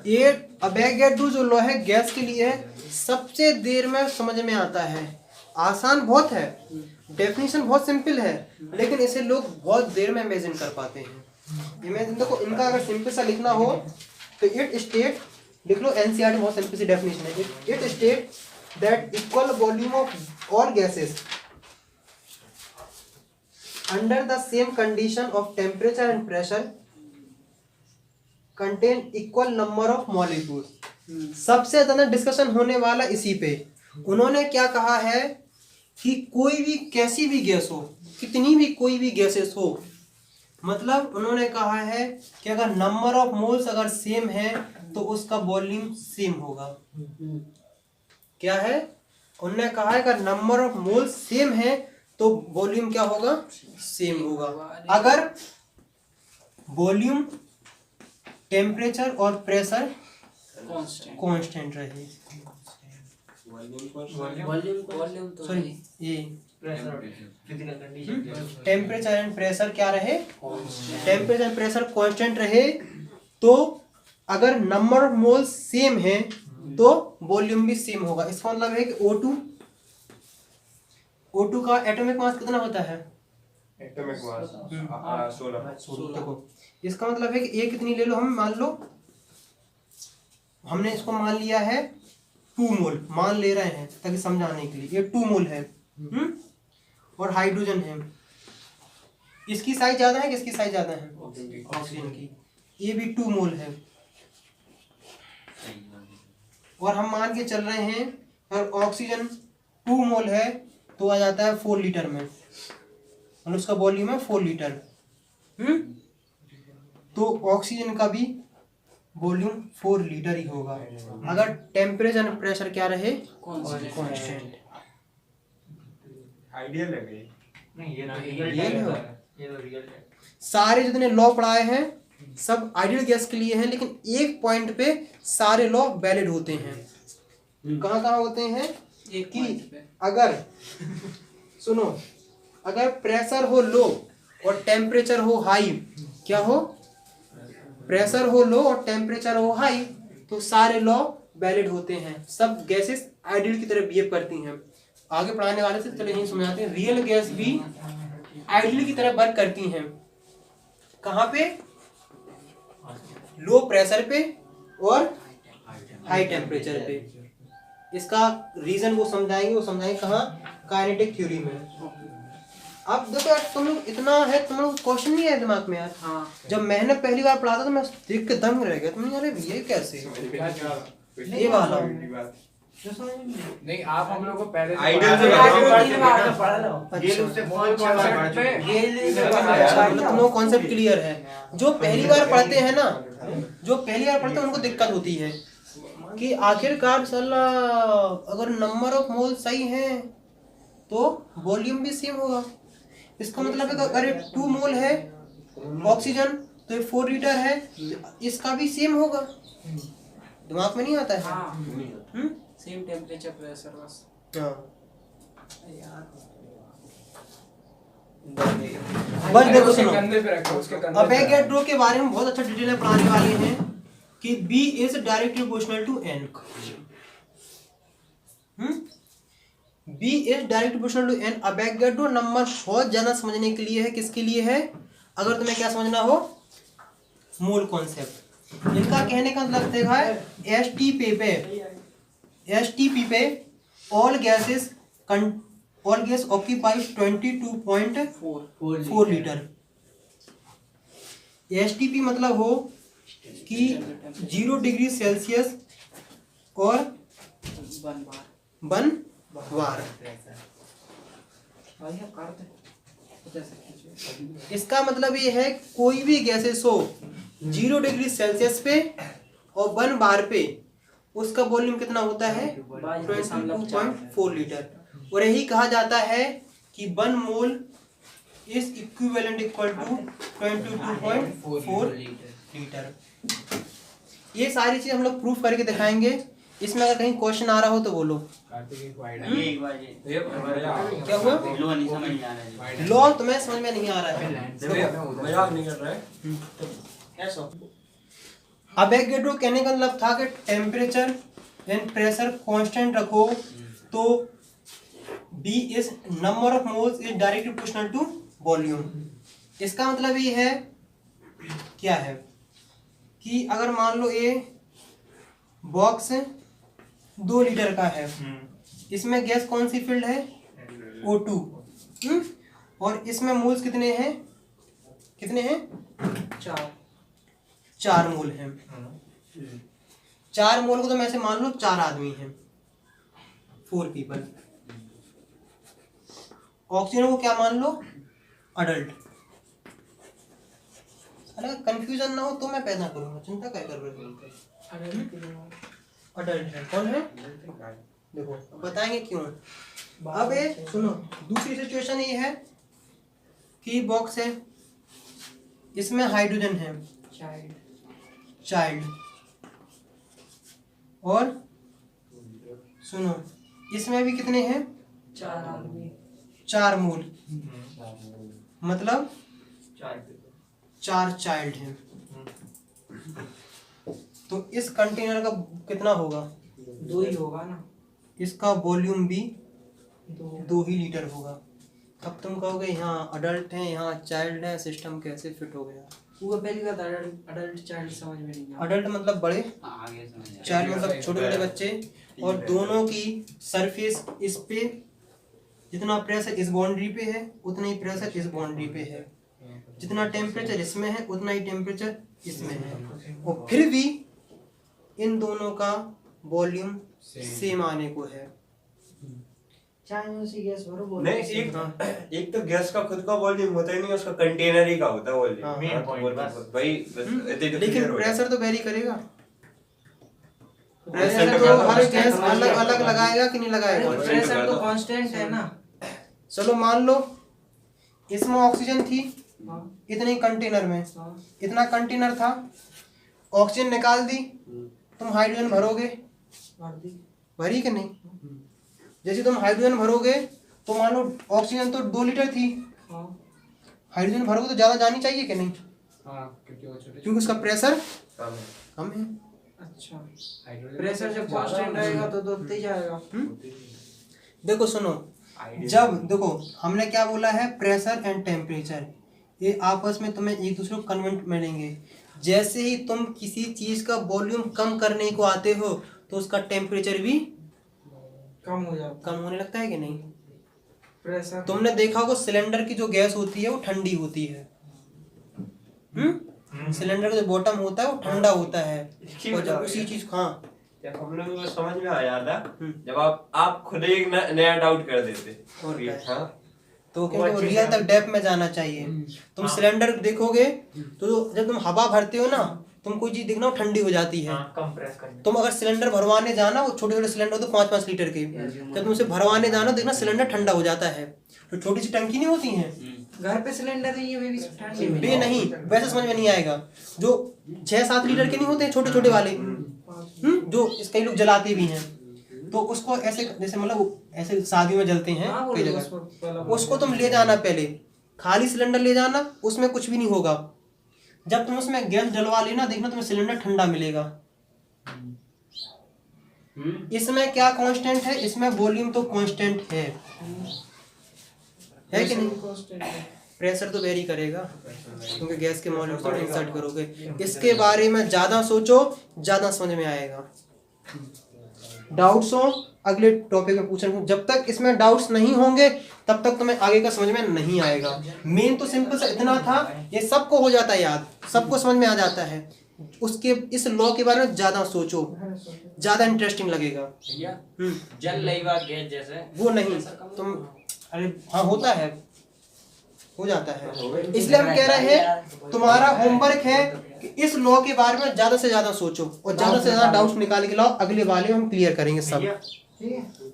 ये अवोगाड्रो जो लॉ है गैस के लिए है, सबसे देर में समझ में आता है। आसान बहुत है, डेफिनेशन बहुत सिंपल है, लेकिन इसे लोग बहुत देर में इमेजिन कर पाते हैं। इमेजिन देखो, इनका अगर सिंपल सा लिखना हो तो इट स्टेट, लिख लो एनसीईआरटी बहुत सिंपल सी डेफिनेशन है। It state that equal volume of all gases under the same condition of temperature and pressure contain equal number of molecules. सबसे ज्यादा डिस्कशन होने वाला इसी पे। उन्होंने क्या कहा है कि कोई भी कैसी भी गैस हो, कितनी भी कोई भी गैसेस हो, मतलब उन्होंने कहा है कि अगर नंबर ऑफ मोल्स अगर सेम है तो उसका वॉल्यूम सेम होगा। क्या है? उन्होंने कहा है अगर नंबर ऑफ मोल्स सेम है तो वॉल्यूम क्या होगा? सेम होगा। अगर वॉल्यूम, टेम्परेचर और प्रेशर कांस्टेंट रहे, सॉरी ये टेम्परेचर एंड प्रेशर क्या रहे? टेम्परेचर एंड प्रेशर कांस्टेंट रहे, तो अगर नंबर ऑफ मोल्स सेम है तो वॉल्यूम भी सेम होगा। इसका मतलब है कि O2 का एटॉमिक मास कितना होता है? Atomic mass 16। देखो, इसका मतलब है कि ए कितनी ले लो, हम मान लो हमने इसको मान लिया है 2 मोल, मान ले रहे हैं ताकि समझाने के लिए। ये 2 मोल है और हाइड्रोजन है। इसकी साइज ज्यादा है, किसकी साइज ज्यादा है? ऑक्सीजन की। ये भी 2 मोल है और हम मान के चल रहे हैं और ऑक्सीजन 2 मोल है तो आ जाता है 4 लीटर में, और उसका वॉल्यूम है 4 लीटर। तो ऑक्सीजन का भी वॉल्यूम 4 लीटर ही होगा अगर टेम्परेचर एंड प्रेशर क्या रहे? कांस्टेंट। आइडियल है नहीं, ये रियल है। रियल है। सारे जितने लॉ पढ़ाए हैं सब आइडियल गैस के लिए हैं, लेकिन एक पॉइंट पे सारे लॉ वैलिड होते हैं। कहाँ कहाँ होते हैं? कि अगर सुनो, अगर प्रेशर हो लो और टेम्परेचर हो हाई, क्या हो? प्रेशर हो लो और टेम्परेचर हो हाई तो सारे लॉ वैलिड होते हैं, सब गैसेस आइडियल की तरह बिहेव करती हैं। आगे पढ़ाने वाले से चलो यही समझाते हैं। रियल गैस भी आइडियल की तरह वर्क करती हैं। कहाँ पे? लो प्रेशर पे और हाई टेम्परेचर पे। इसका रीजन वो समझाएंगे कहाँ? काइनेटिक थ्योरी में। अब देखो यार, तुम लोग इतना है, तुम लोग क्वेश्चन नहीं है दिमाग में यार। हाँ। जब मैंने पहली बार पढ़ा था तो मैं देख के दंग रह गया। तुम यार ये कैसे? ये वाला नहीं, आप हम लोग को पहले आइडियल से पढ़ा लो। तुम लोग कॉन्सेप्ट क्लियर है। जो पहली बार पढ़ते हैं ना, जो पहली बार पढ़ते हैं उनको दिक्कत होती है कि आखिरकार साला अगर नंबर ऑफ मोल सही है तो वॉल्यूम भी सेम होगा। इसका मतलब है कि अगर 2 मोल है ऑक्सीजन तो 4 लीटर है, इसका भी सेम होगा। दिमाग में नहीं आता है? सेम टेम्परेचर प्रेशर बस। बस देखो सुनो, कंधे पे रखो, उसके कंधे पे अवोगाड्रो के बारे में बहुत अच्छा डिटेल में पढ़ाने वाले हैं कि B is directly proportional to N। B is directly proportional to N। Avogadro number बहुत ज्यादा समझने के लिए है। किसके लिए है? अगर तुम्हें क्या समझना हो, मोल कॉन्सेप्ट। इनका कहने का मतलब है STP पे all gas occupies 22.4 litre. STP मतलब हो कि 0 डिग्री सेल्सियस और 1 बार। इसका मतलब ये है कोई भी गैसेस हो 0 डिग्री सेल्सियस पे और 1 बार पे, उसका वॉल्यूम कितना होता है? 22.4 लीटर। और यही कहा जाता है कि 1 mole is equivalent equal to 22.4 litre. ये सारी चीज हम लोग प्रूफ करके दिखाएंगे। इसमें अगर कहीं क्वेश्चन आ रहा हो तो बोलो। क्या हुआ? लॉ तुम्हें समझ में नहीं आ रहा है? अवोगाड्रो कहने का मतलब था कि टेम्परेचर एंड प्रेशर कांस्टेंट रखो तो B is number of moles is directly proportional to volume. इसका मतलब ये है क्या है कि अगर मान लो ये बॉक्स 2 लीटर का है, इसमें गैस कौन सी फिल्ड है O2, और इसमें मोल्स कितने हैं 4 मोल हैं। 4 मोल को तो मैं ऐसे मान लो 4 आदमी हैं, 4 पीपल। ऑक्सीजन को क्या मान लो अडल्ट। अगर कंफ्यूजन ना हो तो मैं पैदा करूंगा, चिंता क्या कर रहे हो। अडल्ट है, कौन है देखो अब बताएंगे क्यों। अब ये सुनो, दूसरी सिचुएशन ये है कि बॉक्स है, इसमें हाइड्रोजन है चाइल्ड, और सुनो इसमें भी कितने हैं 4 मोल, मतलब 4 चाइल्ड हैं। तो इस कंटेनर का कितना होगा 2 ही होगा ना, इसका वॉल्यूम भी 2 ही लीटर होगा। अब तुम कहोगे यहाँ अडल्ट हैं यहाँ चाइल्ड है, सिस्टम कैसे फिट हो गया। वो पहली बात अडल्ट चाइल्ड समझ में नहीं आया। अडल्ट मतलब बड़े, आगे समझ चाइल्ड मतलब छोटे छोटे बच्चे, और दोनों की सरफेस इस पे जितना प्रेशर इस बाउंड्री पे है उतना ही प्रेशर इस बाउंड्री पे है, जितना टेम्परेचर इसमें है उतना ही टेम्परेचर इसमें है, और फिर भी इन दोनों का वॉल्यूम सेम आने को है। चाहे उसी गैस भरो बोलो नहीं, एक तो गैस का खुद का वॉल्यूम होता ही नहीं, उसका कंटेनर ही का होता है वॉल्यूम। हाँ, मेन पॉइंट वही इतने तो लेकिन clear हो प्रेशर तो वेरी करेगा। प्रेशर प्रेशर तो हर गैस अलग अलग लगाएगा कि नहीं लगाएगा। प्रेशर तो कांस्टेंट है ना। चलो मान लो इसमें ऑक्सीजन थी हाँ, इतने कंटेनर में, हाँ, इतना कंटेनर था, ऑक्सीजन निकाल दी, तुम हाइड्रोजन भरोगे, भर दी। भरी कि नहीं। जैसे तुम हाइड्रोजन भरोगे तो मान लो ऑक्सीजन तो 2 लीटर थी, हाँ, हाइड्रोजन भरोगे तो ज्यादा जानी चाहिए कि नहीं, क्योंकि वो छोटे क्योंकि उसका प्रेशर कम है। कम है। अच्छा हाइड्रोजन प्रेशर जब कांस्टेंट रहेगा तो उतना ही जाएगा। देखो सुनो, जब देखो हमने क्या बोला है प्रेशर एंड टेम्परेचर, ये आपस में तुम्हें एक दूसरे को कन्वर्ट मिलेंगे। जैसे ही तुम किसी चीज का वॉल्यूम कम करने को आते हो तो उसका टेम्परेचर भी कम हो जाता कम होने लगता है कि नहीं। प्रेशर। तुमने देखा होगा सिलेंडर की जो गैस होती है वो ठंडी होती है, सिलेंडर का जो बॉटम होता है वो ठंडा होता है, और जब उसी चीज हाँ जब हम लोगों को समझ में आ जाता जब आप खुद एक नया डाउट कर देते। और क्या है? हाँ तो क्योंकि रियल तक डेप्थ में जाना चाहिए। तुम सिलेंडर देखोगे तो जब तुम हवा भरते हो ना, तुम कोई चीज देखना वो ठंडी हो जाती है। कंप्रेस करने तुम अगर सिलेंडर भरवाने जाना, वो छोटे छोटे सिलेंडर होते 5-5 लीटर के, जब तुम उसे भरवाने जाना देखना सिलेंडर ठंडा हो जाता है। तो छोटी सी टंकी नहीं होती है, घर पे सिलेंडर नहीं है वे भी ठंडी में। बे नहीं वैसे समझ में नहीं आएगा। जो 6-7 लीटर के नहीं होते हैं छोटे छोटे वाले, जो कई लोग जलाते भी हैं, तो उसको ऐसे जैसे मतलब ऐसे शादी में जलते हैं हाँ, कई वो जगह, उसको तुम ले जाना, पहले खाली सिलेंडर ले जाना, उसमें कुछ भी नहीं होगा। जब तुम उसमें गैस डलवा लेना देखना तुम्हें सिलेंडर ठंडा मिलेगा। इसमें क्या कांस्टेंट है, इसमें वॉल्यूम तो कांस्टेंट है कि नहीं। प्रेशर तो वेरी करेगा क्योंकि गैस के मॉलिक्यूल्स को इंसर्ट करोगे। इसके बारे में ज्यादा सोचो, ज्यादा समझ में आएगा। डाउट्स हो अगले टॉपिक में पूछना, जब तक इसमें डाउट्स नहीं होंगे तब तक तुम्हें आगे का समझ में नहीं आएगा। मेन तो सिंपल सा इतना था, ये सबको हो जाता है याद, सबको समझ में आ जाता है। उसके इस लॉ के बारे में ज्यादा सोचो, ज्यादा इंटरेस्टिंग लगेगा। भैया जल लेवा गैस जैसे वो नहीं तुम, अरे हाँ होता है, हो जाता है। इसलिए हम कह रहे हैं तुम्हारा होमवर्क है कि इस लॉ के बारे में ज्यादा से ज्यादा सोचो और ज्यादा से ज्यादा डाउट्स निकाल के लाओ। अगले वाले में हम क्लियर करेंगे सब। ठीक है।